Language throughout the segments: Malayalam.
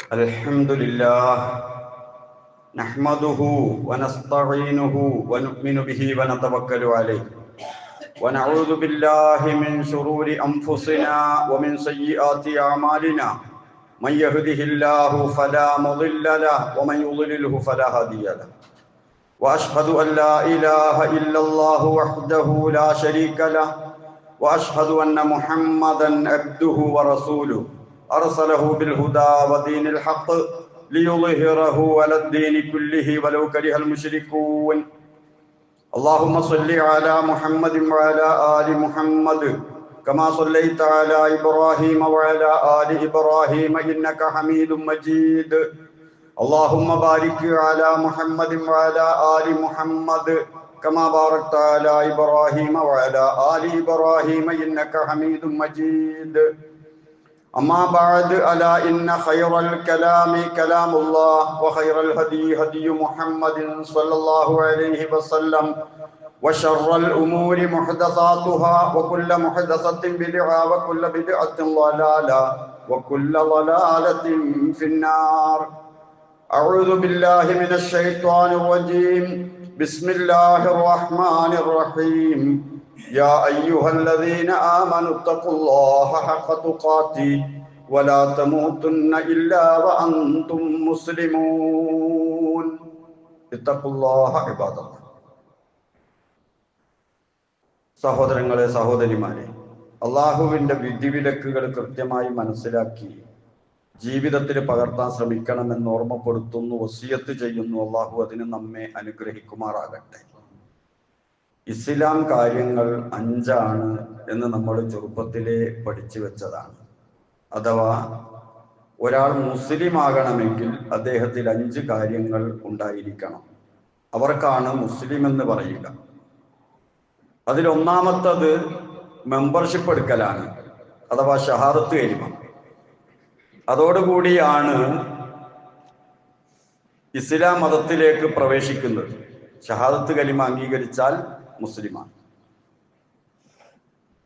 Alhamdulillah, nahmaduhu wa nasta'inuhu wa nu'minu bihi wa natawakkalu alayhi wa na'udhu billahi min shururi anfusina wa min sayyiati a'malina man yahdihillahu fala mudilla lahu wa man yudlilhu fala hadiya lahu wa ashhadu an la ilaha illallah wahdahu la sharika lahu wa ashhadu anna Muhammadan abduhu wa rasuluhu arsalahu bil huda wa dinil haqq liyudhhirahu ala ad-din kullihi walau karihal musyrikun. Allahumma salli ala Muhammadin wa ala ali Muhammad kama sallaita ala Ibrahim wa ala ali Ibrahim innaka Hamidum Majid. Allahumma barik ala Muhammadin wa ala ali Muhammad kama barakta ala Ibrahim wa ala ali Ibrahim innaka Hamidum Majid. أما بعد ألا إن خير الكلام كلام الله وخير الهدي هدي محمد صلى الله عليه وسلم وشر الأمور محدثاتها وكل محدثة بدعة وكل بدعة ضلالة وكل ضلالة في النار. أعوذ بالله من الشيطان الرجيم. بسم الله الرحمن الرحيم. يا أيها الذين آمنوا اتقوا الله حق تقاته ولا تموتن إلا وأنتم مسلمون. اتقوا الله عباد الله. സഹോദരങ്ങളെ, സഹോദരിമാരെ, അള്ളാഹുവിൻ്റെ വിധിവിലക്കുകൾ കൃത്യമായി മനസ്സിലാക്കി ജീവിതത്തിൽ പകർത്താൻ ശ്രമിക്കണമെന്ന് ഓർമ്മപ്പെടുത്തുന്നു, വസിയത്ത് ചെയ്യുന്നു. അള്ളാഹു അതിന് നമ്മെ അനുഗ്രഹിക്കുമാറാകട്ടെ. ഇസ്ലാം കാര്യങ്ങൾ 5 എന്ന് നമ്മൾ ചെറുപ്പത്തിലെ പഠിച്ചു വെച്ചതാണ്. അഥവാ ഒരാൾ മുസ്ലിം ആകണമെങ്കിൽ അദ്ദേഹത്തിൽ 5 കാര്യങ്ങൾ ഉണ്ടായിരിക്കണം. അവർക്കാണ് മുസ്ലിം എന്ന് പറയുക. അതിലൊന്നാമത്തത് മെമ്പർഷിപ്പ് എടുക്കലാണ്, അഥവാ ഷഹാദത്ത് കലിമ. അതോടുകൂടിയാണ് ഇസ്ലാം മതത്തിലേക്ക് പ്രവേശിക്കുന്നത്. ഷഹാദത്ത് കലിമ അംഗീകരിച്ചാൽ മുസ്ലിമാണ്.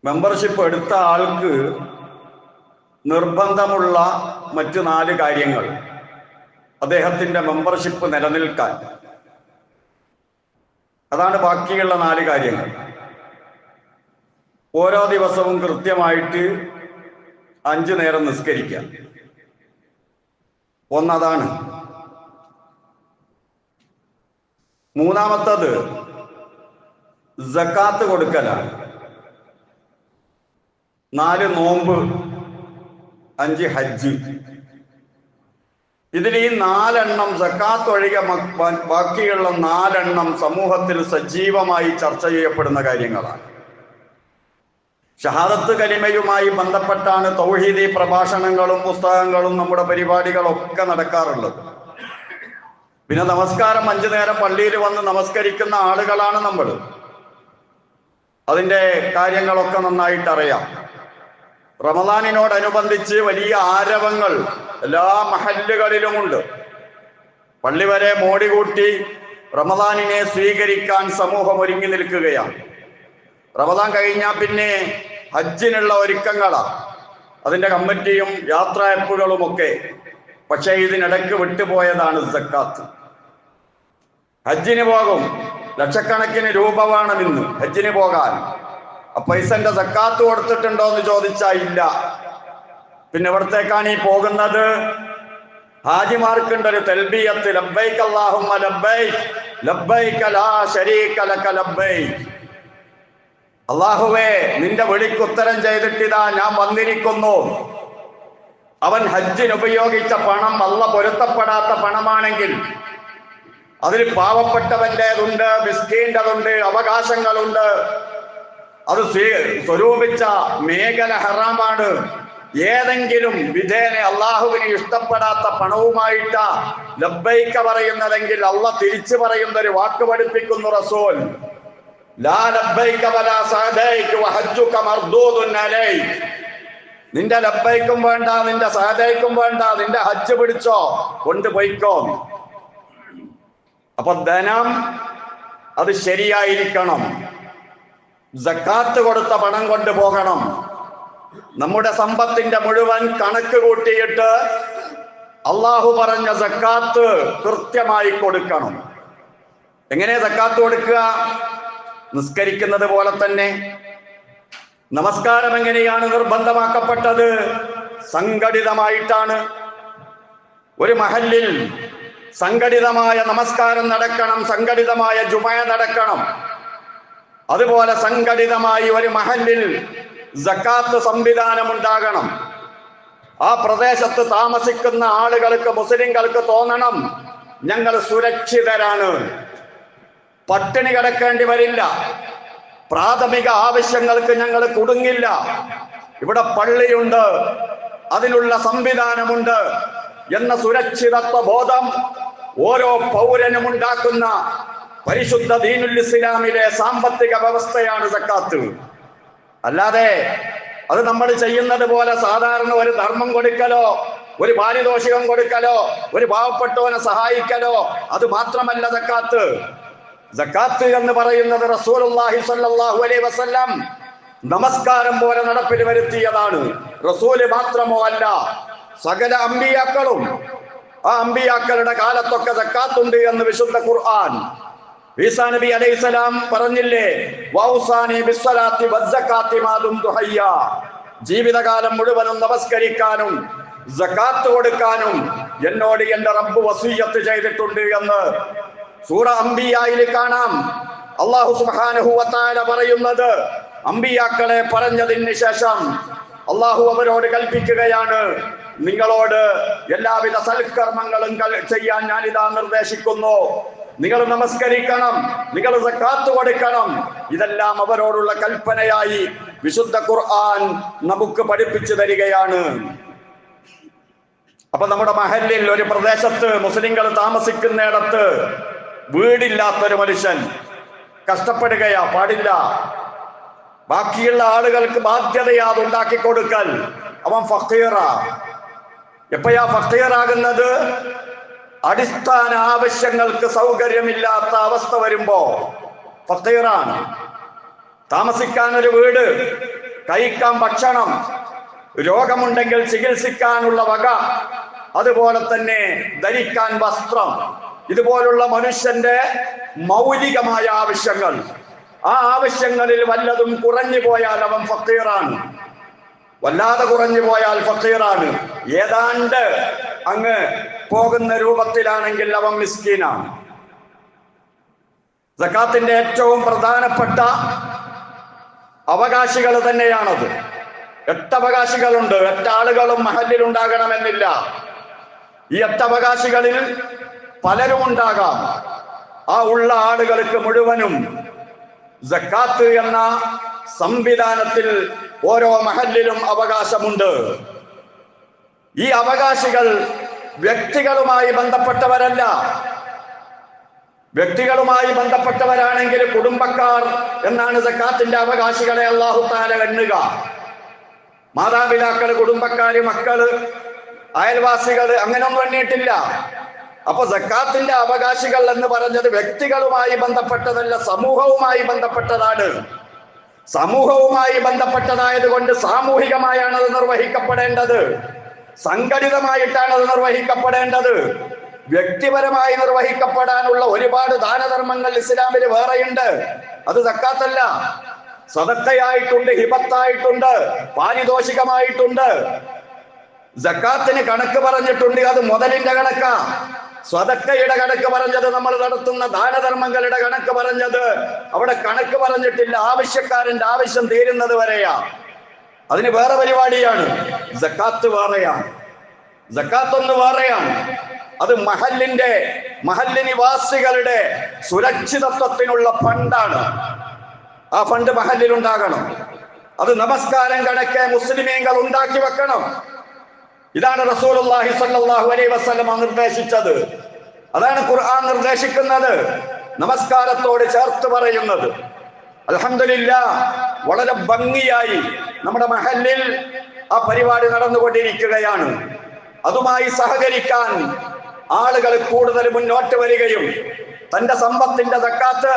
മെമ്പർഷിപ്പ് എടുത്ത ആൾക്ക് നിർബന്ധമുള്ള മറ്റു 4 കാര്യങ്ങൾ, അദ്ദേഹത്തിന്റെ മെമ്പർഷിപ്പ് നിലനിൽക്കാൻ. അതാണ് ബാക്കിയുള്ള 4 കാര്യങ്ങൾ. ഓരോ ദിവസവും കൃത്യമായിട്ട് 5 നേരം നിസ്കരിക്കാം. ഒന്നതാണ്. മൂന്നാമത്തത് സക്കാത്ത് കൊടുക്കലാണ്. 4 നോമ്പ്, 5 ഹജ്ജ്. ഇതിൽ ഈ 4 സക്കാത്ത് ഒഴികെ ബാക്കിയുള്ള 4 സമൂഹത്തിൽ സജീവമായി ചർച്ച ചെയ്യപ്പെടുന്ന കാര്യങ്ങളാണ്. ഷഹാദത്ത് കലിമയുമായി ബന്ധപ്പെട്ടാണ് തൗഹീദി പ്രഭാഷണങ്ങളും പുസ്തകങ്ങളും നമ്മുടെ പരിപാടികളൊക്കെ നടക്കാറുള്ളത്. പിന്നെ നമസ്കാരം 5 നേരം പള്ളിയിൽ വന്ന് നമസ്കരിക്കുന്ന ആളുകളാണ് നമ്മൾ. അതിൻ്റെ കാര്യങ്ങളൊക്കെ നന്നായിട്ട് അറിയാം. റമദാനിനോടനുബന്ധിച്ച് വലിയ ആരവങ്ങൾ എല്ലാ മഹല്ലുകളിലുമുണ്ട്. പള്ളി വരെ മോടി കൂട്ടി റമദാനിനെ സ്വീകരിക്കാൻ സമൂഹം ഒരുങ്ങി നിൽക്കുകയാണ്. റമദാൻ കഴിഞ്ഞാൽ പിന്നെ ഹജ്ജിനുള്ള ഒരുക്കങ്ങളാണ്, അതിൻ്റെ കമ്മിറ്റിയും യാത്രയപ്പുകളുമൊക്കെ. പക്ഷേ ഇതിനിടയ്ക്ക് വിട്ടുപോയതാണ് സക്കാത്ത്. ഹജ്ജിന് പോകും, ലക്ഷക്കണക്കിന് രൂപ വേണം ഇന്ന് ഹജ്ജിന് പോകാൻ. ആ പൈസന്റെ സക്കാത്ത് കൊടുത്തിട്ടുണ്ടോ എന്ന് ചോദിച്ചാൽ ഇല്ല. പിന്നെ ഇവിടത്തേക്കാണ് ഈ പോകുന്നത്. ഹാജിമാർക്കുണ്ടൊരു തൽബിയത്ത്, ലബ്ബൈക് അല്ലാഹുമ്മ ലബ്ബൈക് ലബ്ബൈക ലാ ശരീക ലക ലബ്ബൈക്. അല്ലാഹുവേ, നിന്റെ വിളിക്ക് ഉത്തരം ചെയ്തിട്ടിതാ ഞാൻ വന്നിരിക്കുന്നു. അവൻ ഹജ്ജിന് ഉപയോഗിച്ച പണം അല്ല പൊരുത്തപ്പെടാത്ത പണമാണെങ്കിൽ അതിൽ പാവപ്പെട്ടവൻ്റെതുണ്ട്, മിസ്കീൻ്റെതുണ്ട്, അവകാശങ്ങളുണ്ട്. അത് സ്വരൂപിച്ച മേഖല ഹറാമാണ്. ഏതെങ്കിലും വിധേന അള്ളാഹുവിന് ഇഷ്ടപ്പെടാത്ത പണവുമായിട്ടാ ലബ്ബൈക പറയുന്നതെങ്കിൽ അള്ളാഹ് തിരിച്ചു പറയുന്ന ഒരു വാക്ക് പഠിപ്പിക്കുന്നു റസൂൽ. ലാ ലബ്ബൈക വലാ സഅദൈക വഹജ്ജുക മർദൂദുൻ അലൈക. നിന്റെ ലബ്ബൈക്കും വേണ്ട, നിന്റെ സഅദൈക്കും വേണ്ട, നിന്റെ ഹജ്ജ് പിടിച്ചോ, കൊണ്ടുപോയിക്കോ. അപ്പൊ ധനം അത് ശരിയായിരിക്കണം. സക്കാത്ത് കൊടുത്ത പണം കൊണ്ടുപോകണം. നമ്മുടെ സമ്പത്തിന്റെ മുഴുവൻ കണക്ക് കൂട്ടിയിട്ട് അള്ളാഹു പറഞ്ഞ സക്കാത്ത് കൃത്യമായി കൊടുക്കണം. എങ്ങനെ സക്കാത്ത് കൊടുക്കുക? നിസ്കരിക്കുന്നത് പോലെ തന്നെ. നമസ്കാരം എങ്ങനെയാണ് നിർബന്ധമാക്കപ്പെട്ടത്? സംഘടിതമായിട്ടാണ്. ഒരു മഹല്ലിൽ സംഘടിതമായ നമസ്കാരം നടക്കണം, സംഘടിതമായ ജുമഅ നടക്കണം. അതുപോലെ സംഘടിതമായി ഒരു മഹല്ലിൽ സക്കാത്ത് സംവിധാനം ഉണ്ടാകണം. ആ പ്രദേശത്ത് താമസിക്കുന്ന ആളുകൾക്ക്, മുസ്ലിങ്ങൾക്ക് തോന്നണം, ഞങ്ങൾ സുരക്ഷിതരാണ്, പട്ടിണി കിടക്കേണ്ടി വരില്ല, പ്രാഥമിക ആവശ്യങ്ങൾക്ക് ഞങ്ങൾ കുടുങ്ങില്ല, ഇവിടെ പള്ളിയുണ്ട്, അതിനുള്ള സംവിധാനമുണ്ട് എന്ന സുരക്ഷിതത്വ ബോധം ഓരോ പൗരനും ഉണ്ടാക്കുന്ന പരിശുദ്ധ ദീനുൽ ഇസ്ലാമിലെ സാമ്പത്തിക വ്യവസ്ഥയാണ് സക്കാത്ത്. അല്ലാതെ അത് നമ്മൾ ചെയ്യുന്നത് പോലെ സാധാരണ ഒരു ധർമ്മം കൊടുക്കലോ, ഒരു പാരിതോഷികം കൊടുക്കലോ, ഒരു പാവപ്പെട്ടവനെ സഹായിക്കലോ അത് മാത്രമല്ല സക്കാത്ത്. സക്കാത്ത് എന്ന് പറയുന്നത് റസൂലുള്ളാഹി സ്വല്ലല്ലാഹു അലൈഹി വസല്ലം നമസ്കാരം പോലെ നടപ്പിൽ വരുത്തിയതാണ്. റസൂല് മാത്രമോ അല്ല, സകല അമ്പിയാക്കളും. ആ അമ്പിയാക്കളുടെ കാലത്തൊക്കെ സക്കാത്തുണ്ട് എന്ന് വിശുദ്ധ ഖുർആൻ. ഈസാ നബി അലൈഹിസ്സലാം പറഞ്ഞില്ലേ, വൗസാനി ബിസ്സലാത്തി വസ്സകാത്തി മാ ദുംതു ഹയ്യ, ജീവിതകാലം മുഴുവനും നമസ്കരിക്കാനും സക്കാത്ത് കൊടുക്കാനും എന്നോട് എന്റെ റബ്ബ് വസിയ്യത്ത് ചെയ്തിട്ടുണ്ട് എന്ന് സൂറ അംബിയായിൽ കാണാം. അല്ലാഹു സുബ്ഹാനഹു വ തആല പറയുന്നത്, അമ്പിയാക്കളെ പറഞ്ഞതിന് ശേഷം അള്ളാഹു അവരോട് കൽപ്പിക്കുകയാണ്, നിങ്ങളോട് എല്ലാവിധ സൽക്കർമ്മങ്ങളും ചെയ്യാൻ ഞാനിതാ നിർദ്ദേശിക്കുന്നു. നിങ്ങൾ നമസ്കരിക്കണം, നിങ്ങൾ സക്കാത്ത് കൊടുക്കണം. ഇതെല്ലാം അവരോടുള്ള കൽപ്പനയായി വിശുദ്ധ ഖുർആൻ നമുക്ക് പഠിപ്പിച്ചു തരികയാണ്. അപ്പൊ നമ്മുടെ മഹല്ലിൽ, ഒരു പ്രദേശത്ത് മുസ്ലിങ്ങൾ താമസിക്കുന്നിടത്ത് വീടില്ലാത്തൊരു മനുഷ്യൻ കഷ്ടപ്പെടുകയാ പാടില്ല. ബാക്കിയുള്ള ആളുകൾക്ക് ബാധ്യതയാ അതുണ്ടാക്കി കൊടുക്കൽ. അവൻ ഫഖീറാ. എപ്പോഴാ ഫഖീറാകുന്നത്? അടിസ്ഥാന ആവശ്യങ്ങൾക്ക് സൗകര്യമില്ലാത്ത അവസ്ഥ വരുമ്പോ ഫഖീറാണ്. താമസിക്കാൻ ഒരു വീട്, കഴിക്കാൻ ഭക്ഷണം, രോഗമുണ്ടെങ്കിൽ ചികിത്സിക്കാനുള്ള വക, അതുപോലെ തന്നെ ധരിക്കാൻ വസ്ത്രം, ഇതുപോലുള്ള മനുഷ്യന്റെ മൗലികമായ ആവശ്യങ്ങൾ, ആ ആവശ്യങ്ങളിൽ വല്ലതും കുറഞ്ഞു പോയാൽ അവൻ ഫഖീറാണ്. വല്ലാതെ കുറഞ്ഞു പോയാൽ ഫഖീറാണ്. ഏതാണ്ട് അങ്ങ് പോകുന്ന രൂപത്തിലാണെങ്കിൽ അവൻ മിസ്കീനാണ്. സക്കാത്തിന്റെ ഏറ്റവും പ്രധാനപ്പെട്ട അവകാശികൾ തന്നെയാണത്. 8 അവകാശികളുണ്ട്. 8 ആളുകളും മഹല്ലിൽ ഉണ്ടാകണമെന്നില്ല. ഈ 8 അവകാശികളിൽ പലരും ഉണ്ടാകാം. ആ ഉള്ള ആളുകൾക്ക് മുഴുവനും സക്കാത്ത് എന്ന സംവിധാനത്തിൽ ഓരോ മഹല്ലിലും അവകാശമുണ്ട്. ഈ അവകാശികൾ വ്യക്തികളുമായി ബന്ധപ്പെട്ടവരല്ല. വ്യക്തികളുമായി ബന്ധപ്പെട്ടവരാണെങ്കിൽ കുടുംബക്കാർ എന്നാണ് സക്കാത്തിന്റെ അവകാശികളെ അല്ലാഹു തആല എണ്ണുക. മാതാപിതാക്കള്, കുടുംബക്കാര്, മക്കള്, അയൽവാസികള് അങ്ങനെയൊന്നും എണ്ണിയിട്ടില്ല. അപ്പൊ സക്കാത്തിന്റെ അവകാശികൾ എന്ന് പറഞ്ഞത് വ്യക്തികളുമായി ബന്ധപ്പെട്ടതല്ല, സമൂഹവുമായി ബന്ധപ്പെട്ടതാണ്. സമൂഹവുമായി ബന്ധപ്പെട്ടതായത് കൊണ്ട് സാമൂഹികമായാണ് അത് നിർവഹിക്കപ്പെടേണ്ടത്, സംഘടിതമായിട്ടാണ് അത് നിർവഹിക്കപ്പെടേണ്ടത്. വ്യക്തിപരമായി നിർവഹിക്കപ്പെടാനുള്ള ഒരുപാട് ദാനധർമ്മങ്ങൾ ഇസ്ലാമിൽ വേറെയുണ്ട്. അത് സക്കാത്തല്ല. സദഖയായിട്ടുണ്ട്, ഹിബത്തായിട്ടുണ്ട്, പാരിതോഷികമായിട്ടുണ്ട്. സക്കാത്തിന് കണക്ക് പറഞ്ഞിട്ടുണ്ട്, അത് മുതലിന്റെ കണക്കാ. സ്വതക്കയുടെ കണക്ക് പറഞ്ഞത്, നമ്മൾ നടത്തുന്ന ദാനധർമ്മങ്ങളുടെ കണക്ക് പറഞ്ഞത് അവിടെ കണക്ക് പറഞ്ഞിട്ടില്ല. ആവശ്യക്കാരന്റെ ആവശ്യം തീരുന്നത് വരെയാ. അതിന് വേറെ പരിപാടിയാണ്. സക്കാത്ത് വേറെയാണ്. സക്കാത്ത് ഒന്ന് വേറെയാണ്. അത് മഹല്ല് നിവാസികളുടെ സുരക്ഷിതത്വത്തിനുള്ള ഫണ്ടാണ്. ആ ഫണ്ട് മഹല്ലിൽ ഉണ്ടാകണം. അത് നമസ്കാരം കണക്കെ മുസ്ലിമീങ്ങൾ ഉണ്ടാക്കി വെക്കണം. ഇതാണ് റസൂലുള്ളാഹി സ്വല്ലല്ലാഹു അലൈഹി വസല്ലം നിർദ്ദേശിച്ചത്. അതാണ് ഖുർആൻ നിർദ്ദേശിക്കുന്നത്, നമസ്കാരത്തോട് ചേർത്ത് പറയുന്നത്. അൽഹംദുലില്ലാഹ്, വളരെ ഭംഗിയായി നമ്മുടെ മഹല്ലിൽ ആ പരിപാടി നടന്നുകൊണ്ടിരിക്കുകയാണ്. അതുമായി സഹകരിക്കാൻ ആളുകൾ കൂടുതൽ മുന്നോട്ട് വരികയും തന്റെ സമ്പത്തിന്റെ സക്കാത്ത്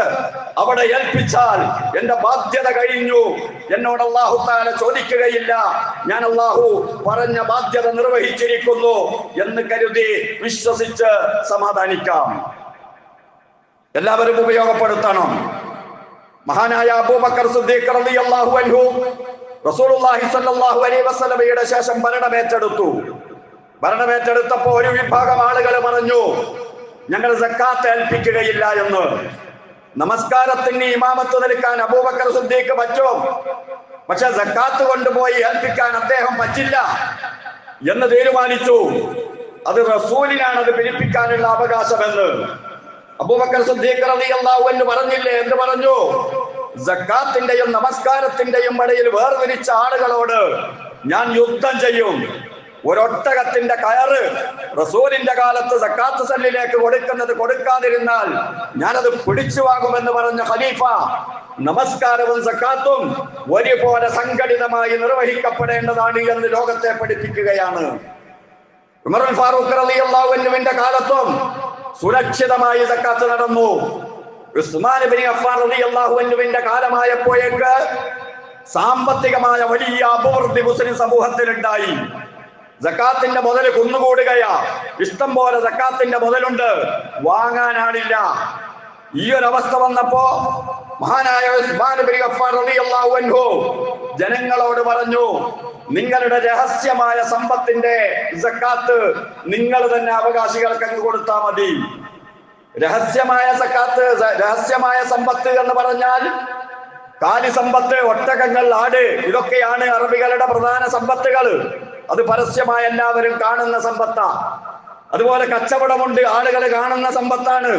അവിടെ ഏൽപ്പിച്ചാൽ എന്റെ ബാധ്യത കഴിഞ്ഞു, എന്നോട് അല്ലാഹു തആല ചോദിക്കുകയില്ല, ഞാൻ അല്ലാഹു പറഞ്ഞ ബാധ്യത നിർവഹിച്ചിരിക്കുന്നു എന്ന് കരുതി വിശ്വസിച്ച് സമാധാനിക്കാം. എല്ലാവരും ഉപയോഗപ്പെടുത്തണം. മഹാനായ അബൂബക്കർ സിദ്ദീഖ് റളിയല്ലാഹു അൻഹു റസൂലുള്ളാഹി സ്വല്ലല്ലാഹു അലൈഹി വസല്ലമയുടെ ശേഷം ഭരണമേറ്റെടുത്തു. ഭരണമേറ്റെടുത്തപ്പോൾ ഒരു വിഭാഗം ആളുകൾ പറഞ്ഞു, ഞങ്ങൾ സക്കാത്ത് ഏൽപ്പിക്കുകയില്ല എന്ന്. നമസ്കാരത്തിന് ഇമാമത്ത് നിൽക്കാൻ അബൂബക്കർ സിദ്ദീഖ് പറ്റും, പക്ഷെ സക്കാത്ത് കൊണ്ടുപോയി ഏൽപ്പിക്കാൻ അദ്ദേഹം പറ്റില്ല എന്ന് തീരുമാനിച്ചു. അത് റസൂലിനാണ് അത് പിരിപ്പിക്കാനുള്ള അവകാശമെന്ന്. അബൂബക്കർ സിദ്ദീഖ് റളിയല്ലാഹു അൻഹു പറഞ്ഞില്ലേ? എന്ത് പറഞ്ഞു? സക്കാത്തിന്റെയും നമസ്കാരത്തിന്റെയും ഇടയിൽ വേർതിരിച്ച ആളുകളോട് ഞാൻ യുദ്ധം ചെയ്യും. ഒരൊട്ടകത്തിന്റെ കയറ് റസൂലിന്റെ കാലത്ത് സക്കാത്ത് സല്ലിലേക്ക് കൊടുക്കാതിരുന്നാൽ ഞാനത് പിടിച്ചു വാങ്ങുമെന്ന് പറഞ്ഞ ഖലീഫ നമസ്കാരവും സക്കാത്തും ഒരുപോലെ സംഘടിതമായി നിർവഹിക്കപ്പെടേണ്ടതാണ് എന്ന് ലോകത്തെ പഠിപ്പിക്കുകയാണ്. ഉമർ ഫാറൂഖ് റളിയല്ലാഹു അൻഹുവിന്റെ കാലത്തും സുരക്ഷിതമായി സക്കാത്ത് നടന്നു. ഉസ്മാൻ ഇബ്നു അഫ്ഫാൻ റളിയല്ലാഹു അൻഹുവിന്റെ കാലമായപ്പോഴേക്ക് സാമ്പത്തികമായ വലിയ അഭിവൃദ്ധി മുസ്ലിം സമൂഹത്തിലുണ്ടായി. സക്കാത്തിന്റെ മുതൽ കുന്നുകൂടുകയാ. ഇഷ്ടം പോലെ സക്കാത്തിന്റെ മുതലുണ്ട്, വാങ്ങാനാണില്ല. ഈ ഒരു അവസ്ഥ വന്നപ്പോ മഹാനായ ഉസ്മാൻ ഇബ്നു അഫ്ഫാൻ റളിയല്ലാഹു അൻഹു ജനങ്ങളോട് പറഞ്ഞു, നിങ്ങളുടെ രഹസ്യമായ സമ്പത്തിന്റെ സക്കാത്ത് നിങ്ങൾ തന്നെ അവകാശികൾക്ക് അങ്ങ് കൊടുത്താൽ മതി. രഹസ്യമായ സക്കാത്ത്, രഹസ്യമായ സമ്പത്ത് എന്ന് പറഞ്ഞാൽ കാലി സമ്പത്ത്, ഒട്ടകങ്ങൾ, ആട്, ഇതൊക്കെയാണ് അറബികളുടെ പ്രധാന സമ്പത്തുകൾ. അത് പരസ്യമായ എല്ലാവരും കാണുന്ന സമ്പത്താ. അതുപോലെ കച്ചവടമുണ്ട്, ആളുകൾ കാണുന്ന സമ്പത്താണ്.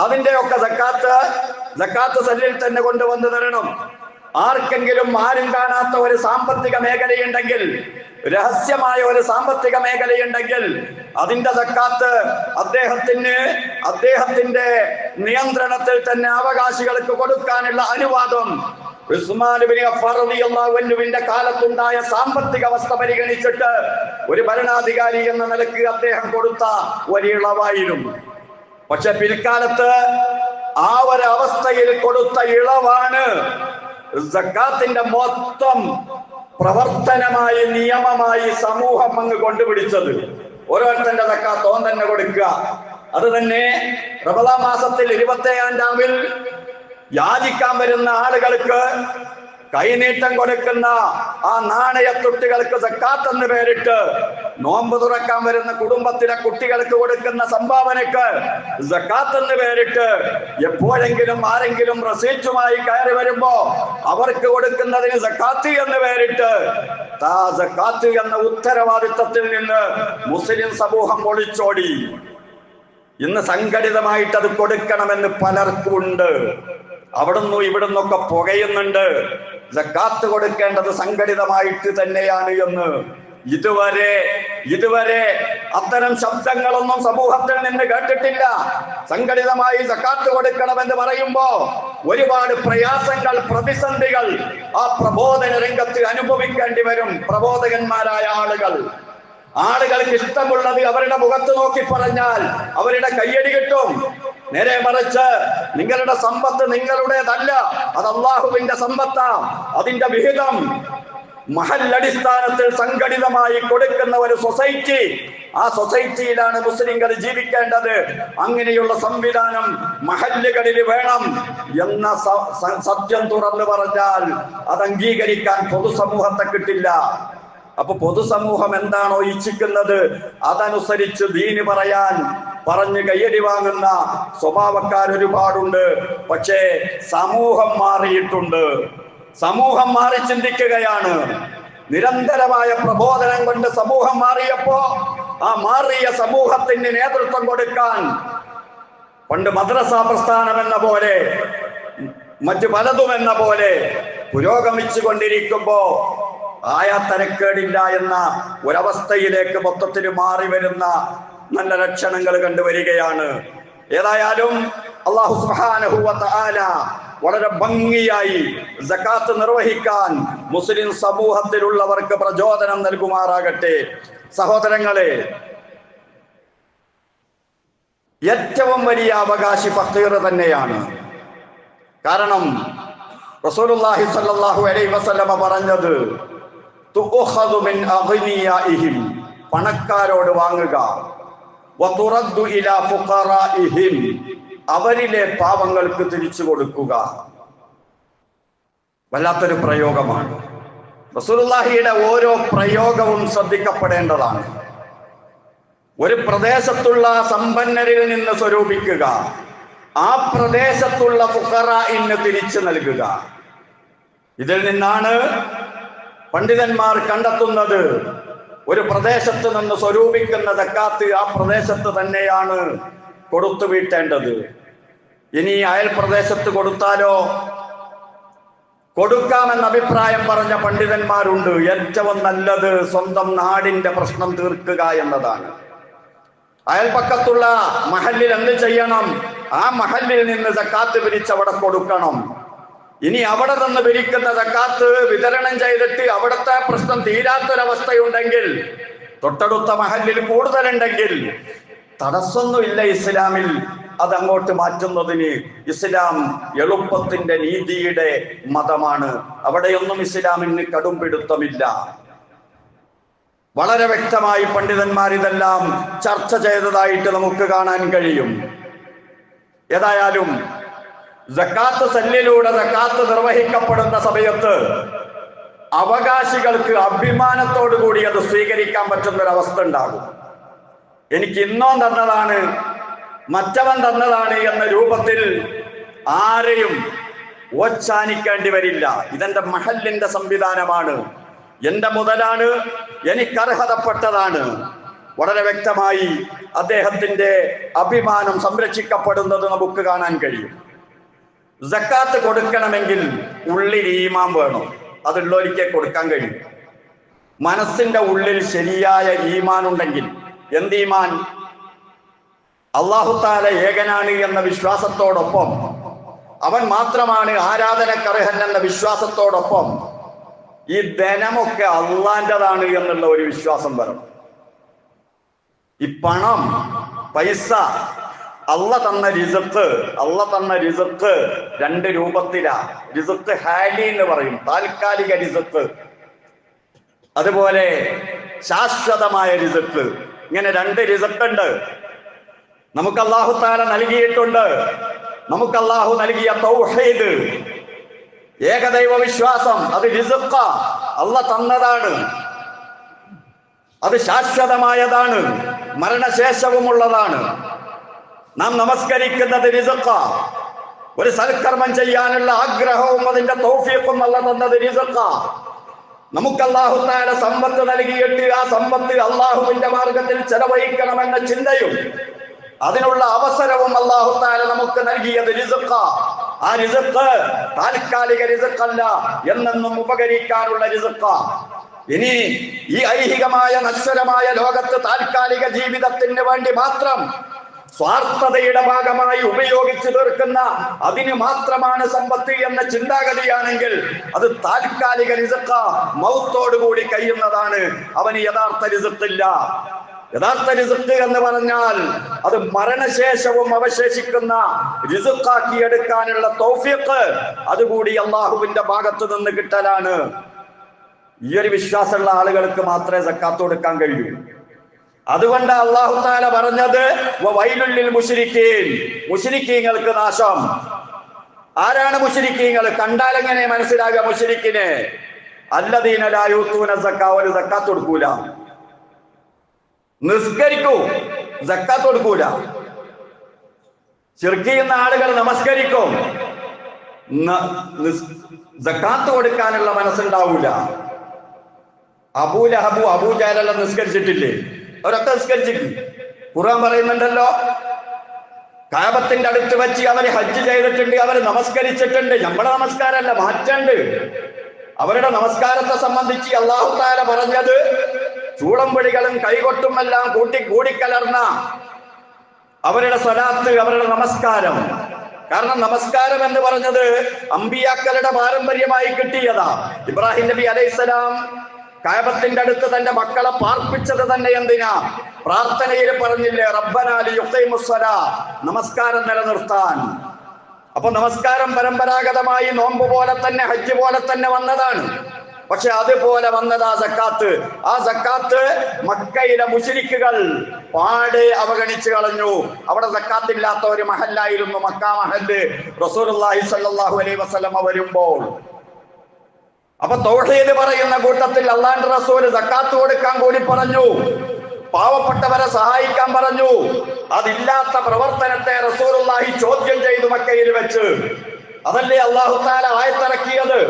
അതിന്റെയൊക്കെ സക്കാത്ത് സല്ലിൽ തന്നെ കൊണ്ടുവന്ന് തരണം. ആർക്കെങ്കിലും ആരും കാണാത്ത ഒരു സാമ്പത്തിക മേഖലയുണ്ടെങ്കിൽ, രഹസ്യമായ ഒരു സാമ്പത്തിക മേഖലയുണ്ടെങ്കിൽ അതിന്റെ സക്കാത്ത് അദ്ദേഹത്തിന്റെ നിയന്ത്രണത്തിൽ തന്നെ അവകാശികൾക്ക് കൊടുക്കാനുള്ള അനുവാദം ഉസ്മാൻ ഇബ്നു അഫ്ഫാൻ റളിയല്ലാഹു അൻഹുവിന്റെ കാലത്തുണ്ടായ സാമ്പത്തിക അവസ്ഥ പരിഗണിച്ചിട്ട് ഒരു ഭരണാധികാരി എന്ന നിലയ്ക്ക് അദ്ദേഹം കൊടുത്ത ഒരു ഇളവായിരുന്നു. പക്ഷെ പിൽക്കാലത്ത് ആ ഒരു അവസ്ഥയിൽ കൊടുത്ത ഇളവാണ് സക്കാത്തിന്റെ മൊത്തം പ്രവർത്തനമായി, നിയമമായി സമൂഹം അങ്ങ് കൊണ്ടുപിടിച്ചത്. ഓരോരുത്തന്റെ സക്കാത്ത് ഓൻ തന്നെ കൊടുക്കുക. അത് തന്നെ റമളാൻ മാസത്തിൽ 27-ാം രാവിൽ യാചിക്കാൻ വരുന്ന ആളുകൾക്ക് കൈനീട്ടം കൊടുക്കുന്ന ആ നാണയത്തൊട്ടികൾക്ക് സക്കാത്ത് എന്ന് പേരിട്ട്, നോമ്പ് തുറക്കാൻ വരുന്ന കുടുംബത്തിലെ കുട്ടികൾക്ക് കൊടുക്കുന്ന സംഭാവനക്ക് സക്കാത്ത് എന്ന് പേരിട്ട്, എപ്പോഴെങ്കിലും ആരെങ്കിലും റസീറ്റുമായി കയറി വരുമ്പോ അവർക്ക് കൊടുക്കുന്നതിന് സക്കാത്ത് എന്ന് പേരിട്ട്, സക്കാത്ത് എന്ന ഉത്തരവാദിത്തത്തിൽ നിന്ന് മുസ്ലിം സമൂഹം ഒളിച്ചോടി. ഇന്ന് സംഘടിതമായിട്ട് അത് കൊടുക്കണമെന്ന് പലർക്കും ഉണ്ട്. അവിടുന്ന് ഇവിടുന്നൊക്കെ പുകയുന്നുണ്ട്. സക്കാത്ത് കൊടുക്കേണ്ടത് സംഘടിതമായിട്ട് തന്നെയാണ് എന്ന്. ഇതുവരെ അത്തരം ശബ്ദങ്ങളൊന്നും സമൂഹത്തിൽ നിന്ന് കേട്ടിട്ടില്ല. സംഘടിതമായി സക്കാത്ത് കൊടുക്കണമെന്ന് പറയുമ്പോ ഒരുപാട് പ്രയാസങ്ങൾ, പ്രതിസന്ധികൾ ആ പ്രബോധന രംഗത്ത് അനുഭവിക്കേണ്ടി വരും. പ്രബോധകന്മാരായ ആളുകൾക്ക് ഇഷ്ടമുള്ളത് അവരുടെ മുഖത്ത് നോക്കി പറഞ്ഞാൽ അവരുടെ കയ്യടി കിട്ടും. നേരെ മറിച്ച് നിങ്ങളുടെ സമ്പത്ത് നിങ്ങളുടേതല്ല, അത് അല്ലാഹുവിന്റെ സമ്പത്താ. അതിന്റെ വിഹിതം മഹല്ലടിസ്ഥാനത്തിൽ സംഘടിതമായി കൊടുക്കുന്ന ഒരു സൊസൈറ്റി, ആ സൊസൈറ്റിയിലാണ് മുസ്ലിംകൾ ജീവിക്കേണ്ടത്. അങ്ങനെയുള്ള സംവിധാനം മഹല്ലുകളിൽ വേണം എന്ന സത്യം തുറന്നു പറഞ്ഞാൽ അത് അംഗീകരിക്കാൻ പൊതുസമൂഹത്തെ കിട്ടില്ല. അപ്പൊ പൊതുസമൂഹം എന്താണോ ഇച്ഛിക്കുന്നത് അതനുസരിച്ച് ദീന് പറഞ്ഞ് കയ്യടി വാങ്ങുന്ന സ്വഭാവക്കാർ ഒരുപാടുണ്ട്. പക്ഷേ സമൂഹം മാറിയിട്ടുണ്ട്. സമൂഹം മാറി ചിന്തിക്കുകയാണ്. നിരന്തരമായ പ്രബോധനം കൊണ്ട് സമൂഹം മാറിയപ്പോ ആ മാറിയ സമൂഹത്തിന് നേതൃത്വം കൊടുക്കാൻ പണ്ട് മദ്രസ പ്രസ്ഥാനം എന്ന പോലെ, മറ്റു പലതും എന്ന പോലെ പുരോഗമിച്ചു കൊണ്ടിരിക്കുമ്പോ തരക്കേടില്ല എന്ന ഒരവസ്ഥയിലേക്ക് മൊത്തത്തിൽ മാറി വരുന്ന നല്ല ലക്ഷണങ്ങൾ കണ്ടുവരികയാണ്. ഏതായാലും അല്ലാഹു സുബ്ഹാനഹു വ തആല വളരെ ഭംഗിയായി സക്കാത്ത് നിർവഹിക്കാൻ മുസ്ലിം സമൂഹത്തിലുള്ളവർക്ക് പ്രചോദനം നൽകുമാറാകട്ടെ. സഹോദരങ്ങളെ, ഏറ്റവും വലിയ അവകാശി ഫഖീർ തന്നെയാണ്. കാരണം റസൂലുള്ളാഹി സ്വല്ലല്ലാഹു അലൈഹി വസല്ലമ പറഞ്ഞത് തുഖദു മിൻ അഗ്നിയാഇഹിം, പണക്കാരോട് വാങ്ങുക, വതുറദ്ദു ഇലാ ഫുഖറാഇഹിം, അവരിലെ പാവങ്ങൾക്ക് തിരിച്ചു കൊടുക്കുക. വല്ലാത്തൊരു പ്രയോഗമാണ്. റസൂലുള്ളാഹിയുടെ ഓരോ പ്രയോഗവും ശ്രദ്ധിക്കപ്പെടേണ്ടതാണ്. ഒരു പ്രദേശത്തുള്ള സമ്പന്നരിൽ നിന്ന് സ്വരൂപിക്കുക, ആ പ്രദേശത്തുള്ള ഫുഖറാഇന് തിരിച്ചു നൽകുക. ഇതിൽ നിന്നാണ് പണ്ഡിതന്മാർ കണ്ടെത്തുന്നത് ഒരു പ്രദേശത്ത് നിന്ന് സ്വരൂപിക്കുന്ന സക്കാത്ത് ആ പ്രദേശത്ത് തന്നെയാണ് കൊടുത്തു വീട്ടേണ്ടത്. ഇനി അയൽ പ്രദേശത്ത് കൊടുത്താലോ? കൊടുക്കാമെന്ന അഭിപ്രായം പറഞ്ഞ പണ്ഡിതന്മാരുണ്ട്. ഏറ്റവും നല്ലത് സ്വന്തം നാടിന്റെ പ്രശ്നം തീർക്കുക എന്നതാണ്. അയൽപക്കത്തുള്ള മഹല്ലിൽ എന്ത് ചെയ്യണം? ആ മഹല്ലിൽ നിന്ന് സക്കാത്ത് പിരിച്ചവിടെ കൊടുക്കണം. ഇനി അവിടെ നിന്ന് പിരിക്കുന്ന സക്കാത്ത് വിതരണം ചെയ്തിട്ട് അവിടുത്തെ പ്രശ്നം തീരാത്തൊരവസ്ഥയുണ്ടെങ്കിൽ, തൊട്ടടുത്ത മഹല്ലിൽ കൂടുതലുണ്ടെങ്കിൽ തടസ്സമൊന്നുമില്ല ഇസ്ലാമിൽ. അതങ്ങോട്ട് മാറ്റുന്നതിന് ഇസ്ലാം എളുപ്പത്തിന്റെ നീതിയുടെ മതമാണ്. അവിടെയൊന്നും ഇസ്ലാമിന് കടുംപിടുത്തമില്ല. വളരെ വ്യക്തമായി പണ്ഡിതന്മാർ ഇതെല്ലാം ചർച്ച ചെയ്തതായിട്ട് നമുക്ക് കാണാൻ കഴിയും. ഏതായാലും സക്കാത്ത് സെല്ലിലൂടെ സക്കാത്ത് നിർവഹിക്കപ്പെടുന്ന സമയത്ത് അവകാശികൾക്ക് അഭിമാനത്തോടു കൂടി അത് സ്വീകരിക്കാൻ പറ്റുന്നൊരവസ്ഥ ഉണ്ടാകും. എനിക്ക് ഇന്നോ തന്നതാണ്, മറ്റവൻ തന്നതാണ് എന്ന രൂപത്തിൽ ആരെയും ഓച്ചാനിക്കേണ്ടി വരില്ല. ഇതെന്റെ മഹല്ലിന്റെ സംവിധാനമാണ്, എന്റെ മുതലാണ്, എനിക്കർഹതപ്പെട്ടതാണ്. വളരെ വ്യക്തമായി അദ്ദേഹത്തിന്റെ അഭിമാനം സംരക്ഷിക്കപ്പെടുന്നത് നമുക്ക് കാണാൻ കഴിയും. സക്കാത്ത് കൊടുക്കണമെങ്കിൽ ഉള്ളിൽ ഈമാൻ വേണം. അതുള്ളവരിക്കേ കൊടുക്കാൻ കഴിയും. മനസ്സിന്റെ ഉള്ളിൽ ശരിയായ ഈമാൻ ഉണ്ടെങ്കിൽ, എന്ത് ഈമാൻ? അല്ലാഹു തആല ഏകനാണ് എന്ന വിശ്വാസത്തോടൊപ്പം, അവൻ മാത്രമാണ് ആരാധനക്കർഹൻ എന്ന വിശ്വാസത്തോടൊപ്പം ഈ ധനമൊക്കെ അള്ളാന്റേതാണ് എന്നുള്ള ഒരു വിശ്വാസം വരണം. ഈ പണം, പൈസ, അള്ള തന്ന റിസ്ക് രണ്ട് രൂപത്തിലാ. റിസ്ക് ഹാലി എന്ന് പറയും, താൽക്കാലിക റിസ്ക്. അതുപോലെ ശാശ്വതമായ റിസ്ക്. ഇങ്ങനെ രണ്ട് റിസ്ക് ഉണ്ട്. നമുക്ക് അല്ലാഹു തആല നൽകിയിട്ടുണ്ട്. നമുക്ക് അല്ലാഹു നൽകിയ തൗഹീദ്, ഏകദൈവ വിശ്വാസം, അത് റിസ്ഖ, അള്ള തന്നതാണ്. അത് ശാശ്വതമായതാണ്, മരണശേഷവുമുള്ളതാണ്. നാം നമസ്കരിക്കുന്നത് റിസ്ഖ. ഒരു സൽക്കർമ്മം ചെയ്യാനുള്ള ആഗ്രഹവും അതിന്റെ തൗഫീഖും അള്ള തന്നത് റിസ്ഖ. നമുക്ക് അല്ലാഹു തആല സമ്പത്ത് നൽകിയിട്ട് ആ സമ്പത്ത് അള്ളാഹുവിന്റെ മാർഗത്തിൽ ചെലവഴിക്കണമെന്ന ചിന്തയും അതിനുള്ള അവസരവും അല്ലാഹു തആല നമുക്ക് നൽകിയത് റിസ്ഖ. ആ റിസ്ഖ് താൽക്കാലിക റിസ്ഖല്ല, എന്നെന്നും ഉപകരിക്കാനുള്ള റിസ്ഖ. ഇനി ഈ ഐഹികമായ നശ്വരമായ ലോകത്ത് താൽക്കാലിക ജീവിതത്തിന് വേണ്ടി മാത്രം സ്വാർത്ഥതയുടെ ഭാഗമായി ഉപയോഗിച്ചു തീർക്കുന്ന, അതിന് മാത്രമാണ് സമ്പത്ത് എന്ന ചിന്താഗതിയാണെങ്കിൽ അത് താൽക്കാലിക റിസ്ഖ, മൗത്തോടുകൂടി കഴിയുന്നതാണ്. അവന് യഥാർത്ഥ റിസ്ഖില്ല. യഥാർത്ഥ റിസ്ഖ് എന്ന് പറഞ്ഞാൽ അത് മരണശേഷവും അവശേഷിക്കുന്ന റിസ്ഖാക്കി എടുക്കാനുള്ള തൗഫീഖ് അതുകൂടി അള്ളാഹുവിന്റെ ഭാഗത്ത് നിന്ന് കിട്ടലാണ്. ഈ ഒരു വിശ്വാസമുള്ള ആളുകൾക്ക് മാത്രമേ സക്കാത്ത് കൊടുക്കാൻ കഴിയൂ. അതുകൊണ്ട് അല്ലാഹു തആല പറഞ്ഞത് വവൈലുൽ ലിൽ മുശ്രിക്കീൻ, മുശ്രിക്കീങ്ങൾക്ക് നാശം. ആരാണ് മുശ്രിക്കീങ്ങൾ? കണ്ടാൽ എങ്ങനെ മനസ്സിലാകുക മുശ്രിക്കിനെ? അല്ലദീന ലാ യൂതൂന സക്കാ, ഒരു സക്കാത്ത് കൊടുക്കൂല. നിസ്കരിക്കൂ, സക്കാത്ത് കൊടുക്കൂല. ശിർക്ക് ചെയ്യുന്ന ആളുകൾ നമസ്കരിക്കും, സക്കാത്ത് കൊടുക്കാനുള്ള മനസ്സുണ്ടാവൂല. അബൂലഹബു അബൂജഹലെല്ലാം നിസ്കരിച്ചിട്ടില്ലേ? അവരൊക്കെ നിസ്കരിച്ചിട്ട് ഖുർആൻ പറയുന്നുണ്ടല്ലോ, കഅബത്തിന്റെ അടുത്ത് വെച്ച് അവർ ഹജ്ജ് ചെയ്തിട്ടുണ്ട്, അവർ നമസ്കരിച്ചിട്ടുണ്ട്. നമ്മുടെ നമസ്കാരമല്ല, മാറ്റണ്ട്. അവരുടെ നമസ്കാരത്തെ സംബന്ധിച്ച് അല്ലാഹു തആല പറഞ്ഞത് ചൂളംപൊടികളും കൈകൊട്ടുമെല്ലാം കൂടിക്കലർന്ന അവരുടെ സ്വലാത്ത്, അവരുടെ നമസ്കാരം. കാരണം നമസ്കാരം എന്ന് പറഞ്ഞത് അമ്പിയാക്കളുടെ പാരമ്പര്യമായി കിട്ടിയതാ. ഇബ്രാഹിം നബി അലൈഹിസ്സലാം കഅബത്തിന്റെ അടുത്ത് തന്റെ മക്കളെ പാർപ്പിച്ചത് തന്നെ എന്തിനാ? പ്രാർത്ഥനയിൽ പറഞ്ഞില്ലേ, റബ്ബനാ ലിയുഖീമുസ്സലാ, നമസ്കാരം നിലനിർത്താൻ. അപ്പൊ നമസ്കാരം പരമ്പരാഗതമായി നോമ്പ് പോലെ തന്നെ ഹജ്ജ് പോലെ തന്നെ വന്നതാണ്. പക്ഷെ അതുപോലെ വന്നതാ സക്കാത്ത്. ആ സക്കാത്ത് മക്കയിലെ മുശ്രിക്കുകൾ പാടെ അവഗണിച്ചു കളഞ്ഞു. അവിടെ സക്കാത്തില്ലാത്ത ഒരു മഹല്ലായിരുന്നു മക്ക മഹല്ല് റസൂലുള്ളാഹി സ്വല്ലല്ലാഹു അലൈഹി വസല്ലം വരുമ്പോൾ. അപ്പൊ തൗഹീദ് പറയുന്ന കൂട്ടത്തിൽ അള്ളാഹുവിന്റെ റസൂല് സക്കാത്ത് കൊടുക്കാൻ കൂടി പറഞ്ഞു, പാവപ്പെട്ടവരെ സഹായിക്കാൻ പറഞ്ഞു. അതില്ലാത്ത പ്രവർത്തനത്തെ റസൂലുള്ളാഹി ചോദ്യം ചെയ്തു മക്കയിൽ വെച്ച്. അതല്ലേ അല്ലാഹു തആല ആയത്തിറക്കിയത്,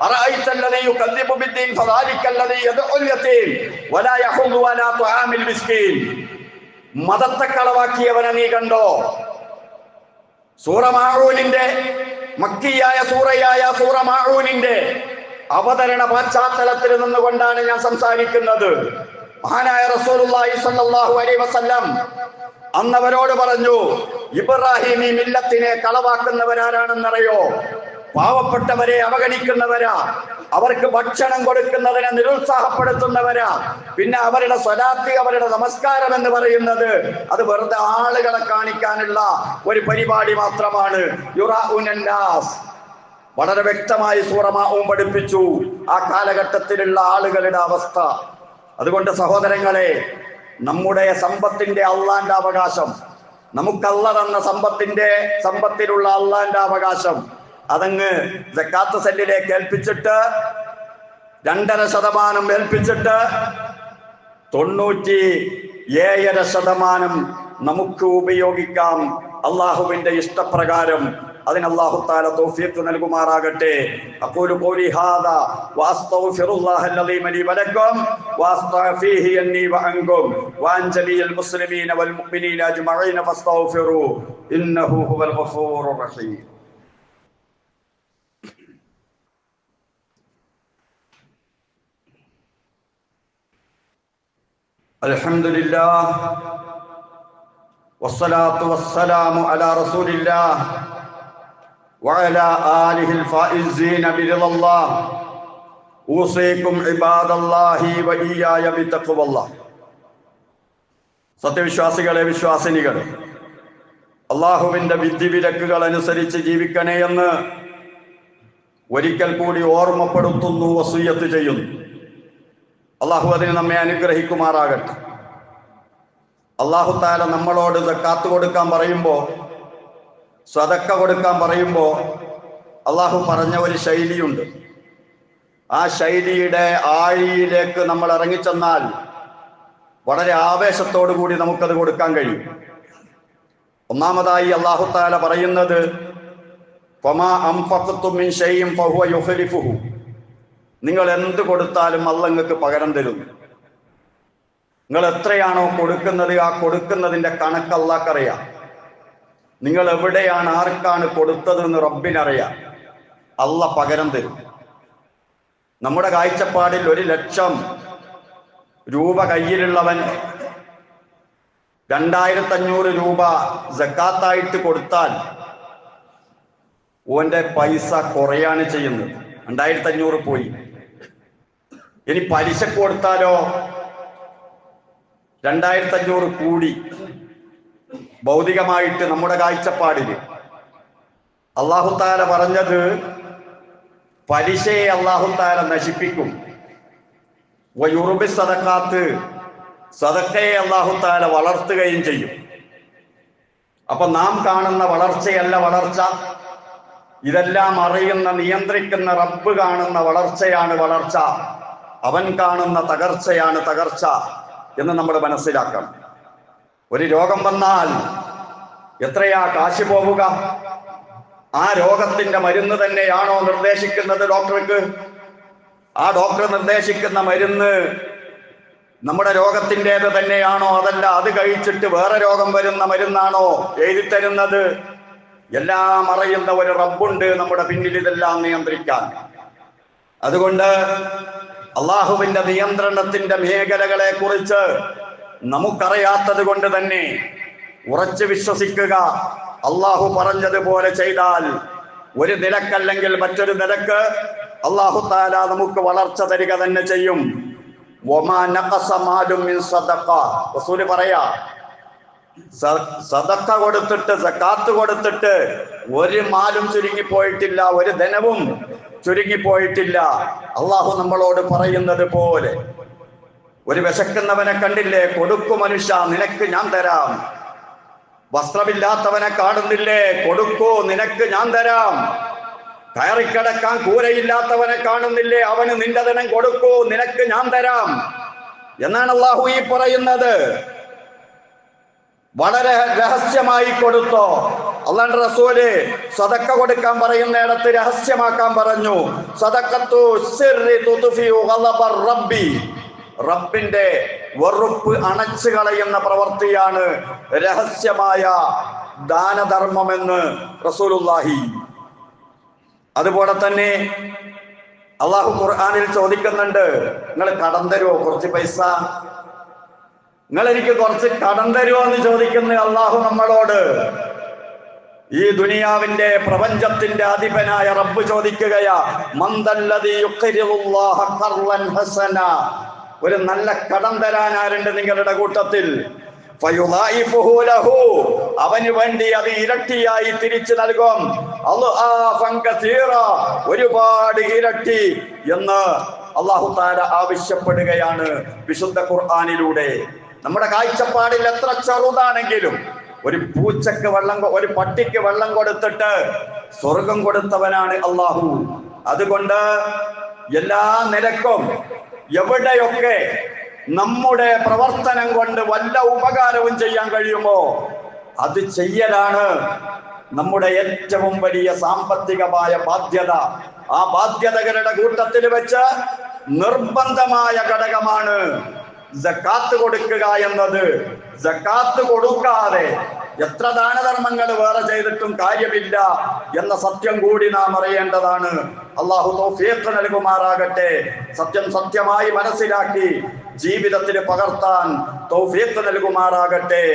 അറഅയ്തല്ലദീ യുകദ്ദിബു ബിദ്ദീൻ ഫദാലിക്കല്ലദീ യദ്ഉൽ യതീം വലാ യഹുദു അലാ തുആമിൽ മിസ്കീൻ. മതത്തെ കളവാക്കിയവനെ നീ കണ്ടോ? സൂറ മാഊനിന്റെ മക്കിയായ സൂറയായ സൂറ മാഊനിന്റെ അവതരണ പശ്ചാത്തലത്തിൽ നിന്നുകൊണ്ടാണ് ഞാൻ സംസാരിക്കുന്നത്. മഹാനായ റസൂലുള്ളാഹി സ്വല്ലല്ലാഹു അലൈഹി വസല്ലം അന്നവരോട് പറഞ്ഞു, ഇബ്രാഹിമി മില്ലത്തിനെ കളവാക്കുന്നവരാരാണെന്നറിയോ? പാവപ്പെട്ടവരെ അവഗണിക്കുന്നവരാ, അവർക്ക് ഭക്ഷണം കൊടുക്കുന്നതിനെ നിരുത്സാഹപ്പെടുത്തുന്നവരാ. പിന്നെ അവരുടെ സ്വലാത്ത്, അവരുടെ നമസ്കാരം എന്ന് പറയുന്നത് അത് വെറുതെ ആളുകളെ കാണിക്കാനുള്ള ഒരു പരിപാടി മാത്രമാണ്. യുറാഉനൻ നാസ്. വളരെ വ്യക്തമായി സൂറ മാഊൻ പഠിപ്പിച്ചു ആ കാലഘട്ടത്തിലുള്ള ആളുകളുടെ അവസ്ഥ. അതുകൊണ്ട് സഹോദരങ്ങളെ, നമ്മുടെ സമ്പത്തിന്റെ അള്ളാന്റെ അവകാശം, നമുക്ക് അള്ള തന്ന സമ്പത്തിലുള്ള അള്ളാന്റെ അവകാശം അതങ്ങ് സക്കാത്ത് സെല്ലിലേക്ക് ഏൽപ്പിച്ചിട്ട് 2.5% ഏൽപ്പിച്ചിട്ട് 97% നമുക്ക് ഉപയോഗിക്കാം അള്ളാഹുവിന്റെ ഇഷ്ടപ്രകാരം. അതിന് അല്ലാഹു തആല തൗഫീഖ് നൽകുമാറാകട്ടെ. അഖൂലു ഖൗലി ഹാദാ വഅസ്തഗ്ഫിറുല്ലാഹൽ അലീമ ലി വലക്കും വഅസ്തഗ്ഫിഹി അന്നി വഅൻകും വഅൻ ജമീഇൽ മുസ്ലിമീന വൽ മുഅ്മിനീന അജ്മഈന ഫസ്തഗ്ഫിറൂ ഇന്നഹു ഹുവൽ ഗഫൂറുർ റഹീം. അൽഹംദുലില്ലാഹ് വസ്സലാത്തു വസ്സലാമു അലാ റസൂലില്ലാഹ് وعلى آله الفائزين برضا الله أوصيكم عباد الله وإياي بتقوى الله. സത്യവിശ്വാസികളെ, വിശ്വാസിനികളെ, അള്ളാഹുവിന്റെ വിധിവിലക്കുകൾ അനുസരിച്ച് ജീവിക്കണേ എന്ന് ഒരിക്കൽ കൂടി ഓർമ്മപ്പെടുത്തുന്നു, വസിയ്യത്ത് ചെയ്യുന്നു. അള്ളാഹു അതിന് നമ്മെ അനുഗ്രഹിക്കുമാറാകട്ടെ. അള്ളാഹു തആല നമ്മളോട് സക്കാത്ത് കൊടുക്കാൻ പറയുമ്പോൾ, സദക്ക കൊടുക്കാൻ പറയുമ്പോൾ അള്ളാഹു പറഞ്ഞ ഒരു ശൈലിയുണ്ട്. ആ ശൈലിയുടെ ആഴിയിലേക്ക് നമ്മൾ ഇറങ്ങിച്ചെന്നാൽ വളരെ ആവേശത്തോടു കൂടി നമുക്കത് കൊടുക്കാൻ കഴിയും. ഒന്നാമതായി അള്ളാഹു തആല പറയുന്നത്, ഫമാ അൻഫഖ്തും മിൻ ശൈഇൻ ഫഹുവ യുഖ്ലിഫുഹു. നിങ്ങൾ എന്ത് കൊടുത്താലും അല്ലാഹു നിങ്ങൾക്ക് പകരം തരും. നിങ്ങൾ എത്രയാണോ കൊടുക്കുന്നത്, ആ കൊടുക്കുന്നതിന്റെ കണക്ക് അല്ലാഹുക്കറിയാം. നിങ്ങൾ എവിടെയാണ്, ആർക്കാണ് കൊടുത്തതെന്ന് റബ്ബിനറിയാം. അല്ലാഹു പകരം തരും. നമ്മുടെ കാഴ്ചപ്പാടിൽ 1,00,000 രൂപ കയ്യിലുള്ളവൻ 2,500 രൂപ സക്കാത്തായിട്ട് കൊടുത്താൽ ഓന്റെ പൈസ കുറയാണ് ചെയ്യുന്നത്. 2,500 പോയി. ഇനി പലിശ കൊടുത്താലോ 2,500 കൂടി. ഭൗതികമായിട്ട് നമ്മുടെ കാഴ്ചപ്പാടിൽ അല്ലാഹു തആല പറഞ്ഞത്, പലിശയെ അല്ലാഹു തആല നശിപ്പിക്കും. വയുർബി സദഖാത്ത്, സദഖയെ അല്ലാഹു തആല വളർത്തുകയും ചെയ്യും. അപ്പൊ നാം കാണുന്ന വളർച്ചയല്ല വളർച്ച, ഇതെല്ലാം അറിയുന്ന നിയന്ത്രിക്കുന്ന റബ്ബ് കാണുന്ന വളർച്ചയാണ് വളർച്ച. അവൻ കാണുന്ന തകർച്ചയാണ് തകർച്ച എന്ന് നമ്മൾ മനസ്സിലാക്കണം. ഒരു രോഗം വന്നാൽ എത്രയാ കാശ് പോവുക? ആ രോഗത്തിന്റെ മരുന്ന് തന്നെയാണോ നിർദ്ദേശിക്കുന്നത് ഡോക്ടർക്ക്? ആ ഡോക്ടർ നിർദ്ദേശിക്കുന്ന മരുന്ന് നമ്മുടെ രോഗത്തിൻ്റെത് തന്നെയാണോ? അതല്ല അത് കഴിച്ചിട്ട് വേറെ രോഗം വരുന്ന മരുന്നാണോ എഴുതിത്തരുന്നത്? എല്ലാം അറിയുന്ന ഒരു റബ്ബുണ്ട് നമ്മുടെ പിന്നിൽ ഇതെല്ലാം നിയന്ത്രിക്കാൻ. അതുകൊണ്ട് അള്ളാഹുവിന്റെ നിയന്ത്രണത്തിന്റെ മേഖലകളെ കുറിച്ച് നമുക്കറിയാത്തത് കൊണ്ട് തന്നെ ഉറച്ചു വിശ്വസിക്കുക. അള്ളാഹു പറഞ്ഞതുപോലെ ചെയ്താൽ ഒരു നിലക്കല്ലെങ്കിൽ മറ്റൊരു നിലക്ക് അള്ളാഹു തആല നമുക്ക് വളർച്ച തരിക തന്നെ ചെയ്യും. വമാ നഖസ മാലും മിൻ സദഖ. റസൂൽ പറയാ, സദഖ കൊടുത്തിട്ട്, സകാത്ത് കൊടുത്തിട്ട് ഒരു മാലും ചുരുങ്ങിപ്പോയിട്ടില്ല, ഒരു ധനവും ചുരുങ്ങിപ്പോയിട്ടില്ല. അള്ളാഹു നമ്മളോട് പറയുന്നത് പോലെ, ഒരു വിശക്കുന്നവനെ കണ്ടില്ലേ, കൊടുക്കു മനുഷ്യ, നിനക്ക് ഞാൻ തരാം. വസ്ത്രമില്ലാത്തവനെ കാണുന്നില്ലേ, കൊടുക്കൂ, നിനക്ക് ഞാൻ തരാം. കയറിക്കിടക്കാൻ കൂരയില്ലാത്തവനെ കാണുന്നില്ലേ, അവന് നിന്റെ ധനം കൊടുക്കൂ, നിനക്ക് ഞാൻ തരാം എന്നാണ് അള്ളാഹു ഈ പറയുന്നത്. വളരെ രഹസ്യമായി കൊടുത്തോ. അല്ലാഹുവിന്റെ റസൂല് സദക്ക കൊടുക്കാൻ പറയുന്നിടത്ത് രഹസ്യമാക്കാൻ പറഞ്ഞു. സദഖത്തു സിർരി തുദ്ഫിഉ ഗളബർ റബ്ബി. റബ്ബിന്റെ വെറുപ്പ് അണച്ചു കളയുന്ന പ്രവൃത്തിയാണ് രഹസ്യമായ ദാനധർമ്മമെന്ന് റസൂലുള്ളാഹി. അതുപോലെ തന്നെ അള്ളാഹു ഖുർആനിൽ ചോദിക്കുന്നുണ്ട്, നിങ്ങൾ കടം തരുമോ, കുറച്ച് പൈസ, നിങ്ങൾ എനിക്ക് കുറച്ച് കടം തരുമോ എന്ന് ചോദിക്കുന്ന അള്ളാഹു നമ്മളോട്. ഈ ദുനിയാവിന്റെ പ്രപഞ്ചത്തിന്റെ അധിപനായ റബ്ബ് ചോദിക്കുകയാ, മന്ദല്ലദീ യുഖ്രിദുല്ലാഹ ഖർളൻ ഹസന. ഒരു നല്ല കടം തരാൻ ആരുണ്ട് നിങ്ങളുടെ കൂട്ടത്തിൽ? ഫയുളായിഫുഹു ലഹു, അവന് വേണ്ടി അത് ഇരട്ടിയായി തിരിച്ചു നൽകും. അദ്ആഫൻ കസീറ, ഒരുപാട് ഇരട്ടി എന്ന് അല്ലാഹു തആല ആവശ്യപ്പെടുകയാണ് വിശുദ്ധ ഖുർആനിലൂടെ. നമ്മുടെ കാഴ്ചപ്പാടിൽ എത്ര ചെറുതാണെങ്കിലും ഒരു പൂച്ചക്ക് വെള്ളം, ഒരു പട്ടിക്ക് വെള്ളം കൊടുത്തിട്ട് സ്വർഗം കൊടുത്തവനാണ് അല്ലാഹു. അതുകൊണ്ട് എല്ലാ നിലക്കും എവിടെയൊക്കെ നമ്മുടെ പ്രവർത്തനം കൊണ്ട് വല്ല ഉപകാരവും ചെയ്യാൻ കഴിയുമോ അത് ചെയ്യലാണ് നമ്മുടെ ഏറ്റവും വലിയ സാമ്പത്തികമായ ബാധ്യത. ആ ബാധ്യതകളുടെ കൂട്ടത്തിൽ വെച്ച് നിർബന്ധമായ ഘടകമാണ് സകാത്ത് കൊടുക്കുക എന്നത്. സകാത്ത് കൊടുക്കാതെ എത്ര ദാനധർമ്മങ്ങൾ വേറെ ചെയ്തിട്ടും കാര്യമില്ല എന്ന സത്യം കൂടി നാം അറിയേണ്ടതാണ്. അള്ളാഹു തൗഫീഖ് നൽകുമാറാകട്ടെ. സത്യം സത്യമായി മനസ്സിലാക്കി ജീവിതത്തിൽ പകർത്താൻ തൗഫീഖ് നൽകുമാറാകട്ടെ.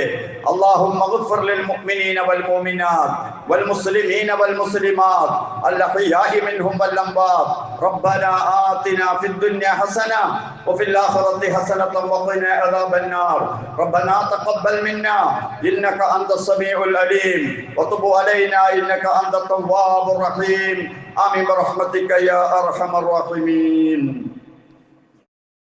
അല്ലാഹുമ്മ ഗ്ഫിർ ലിൽ മുഅ്മിനീന വൽ മുഅ്മിനാത്ത് വൽ മുസ്ലിമീന വൽ മുസ്ലിമാത്ത് അൽ അഹ്യാഇ മിൻഹും വൽ അംവാത്ത്. റബ്ബനാ ആതിനാ ഫിദ് ദുനിയ ഹസന വഫിൽ ആഖിറതി ഹസനതൻ വഖിനാ അദാബൻ നാർ. റബ്ബനാ തഖബ്ബൽ മിന്നാ ഇന്നക അൻതസ് സമീഉൽ അലീം വതുബ് അലൈനാ ഇന്നക അൻതത് തവ്വാബുർ റഹീം. ആമീൻ ബിറഹ്മതിക യാ അർഹമർ റഹീമീൻ.